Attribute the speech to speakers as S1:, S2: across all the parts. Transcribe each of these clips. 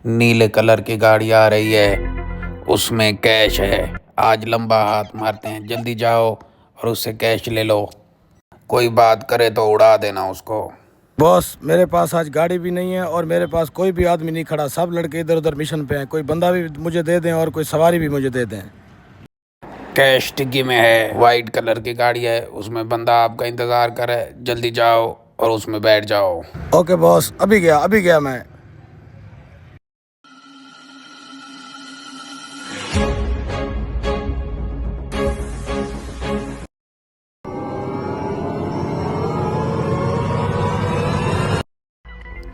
S1: नीले कलर की गाड़ी आ रही है, उसमें कैश है। आज लंबा हाथ मारते हैं, जल्दी जाओ और उससे कैश ले लो। कोई बात करे तो उड़ा देना उसको।
S2: बॉस, मेरे पास आज गाड़ी भी नहीं है और मेरे पास कोई भी आदमी नहीं खड़ा। सब लड़के इधर उधर मिशन पे हैं। कोई बंदा भी मुझे दे दें और कोई सवारी भी मुझे दे दें।
S1: कैश टिग्गी में है, वाइट कलर की गाड़ी है, उसमें बंदा आपका इंतज़ार करे। जल्दी जाओ और उसमें बैठ जाओ।
S2: ओके बॉस, अभी गया मैं।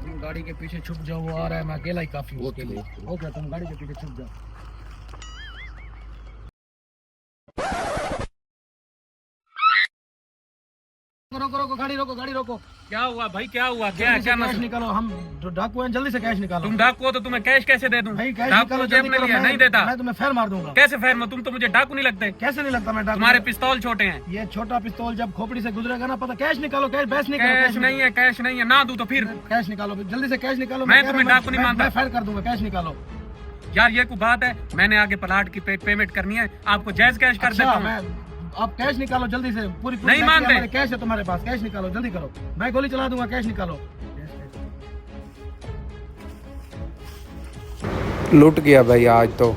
S2: तुम गाड़ी के पीछे छुप जाओ, वो आ रहा है, मैं अकेला ही काफी हूँ उसके लिए। ओके, तुम गाड़ी के पीछे छुप जाओ। रोको, गाड़ी रोको।
S3: क्या हुआ भाई, क्या हुआ? क्या
S2: जल्दी से
S3: क्या
S2: कैश
S3: मसला?
S2: निकालो, हम जो डाकू हैं, जल्दी से कैश निकालो।
S3: तुम डाकू हो तो तुम्हें कैश कैसे दे दूं?
S2: भाई कैश
S3: डाकू
S2: निकालो,
S3: तो जेब
S2: जल्दी
S3: में
S2: करो।
S3: लिया नहीं देता।
S2: मैं तुम्हें फेर मार दूंगा।
S3: कैसे फेर में? तुम तो मुझे डाकू नहीं लगते।
S2: कैसे नहीं लगता मैं डाकू?
S3: तुम्हारे पिस्तौल छोटे हैं।
S2: ये छोटा पिस्तौल जब खोपड़ी से गुजरेगा ना, पता। कैश निकालो, कैश बैस निकालो।
S3: कैश नहीं है, कैश नहीं है। ना दूं तो फिर?
S2: कैश निकालो, जल्दी से कैश निकालो।
S3: मैं तुम्हें डाकू नहीं मानता।
S2: मैं फायर कर दूंगा, कैश निकालो।
S3: यार ये कोई बात है? मैंने आगे प्लाट की पेमेंट करनी है, आपको जायज कैश कर देता हूँ।
S2: आप कैश निकालो जल्दी से। पूरी
S3: नहीं मानते।
S2: कैश है तुम्हारे पास, कैश निकालो, जल्दी करो। मैं गोली चला दूंगा, कैश निकालो।
S1: लूट गया भाई आज तो।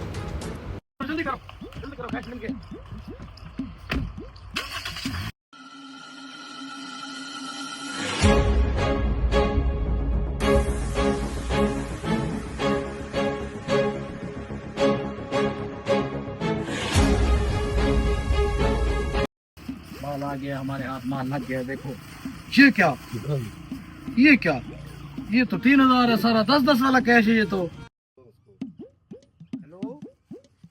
S2: जल्दी करो, कैश मिल गया। माल आ गया हमारे हाथ, माल लग गया। देखो ये क्या, ये तो 3000 है सारा। 10-10 वाला कैश है ये तो। हेलो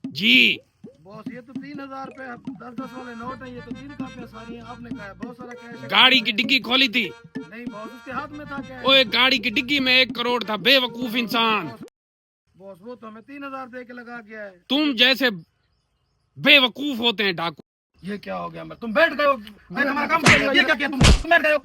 S3: जी
S2: बॉस, ये तो 3000 पे 10-10 वाले नोट है। ये तो 3 कापियां सारी हैं। आपने कहा बहुत सारा कैश है।
S3: गाड़ी की डिग्गी खोली थी।
S2: नहीं बॉस, उसके हाथ में था कैश।
S3: ओए गाड़ी की डिग्गी में 1 करोड़ था, बेवकूफ इंसान।
S2: बॉस वो तो हमें 3000 दे के लगा गया है।
S3: तुम जैसे बेवकूफ होते हैं डाकू।
S2: ये क्या हो गया? तुम बैठ गए हो। मैं हमारा काम कर रहा हूं। ये क्या किया तुम बैठ गए हो।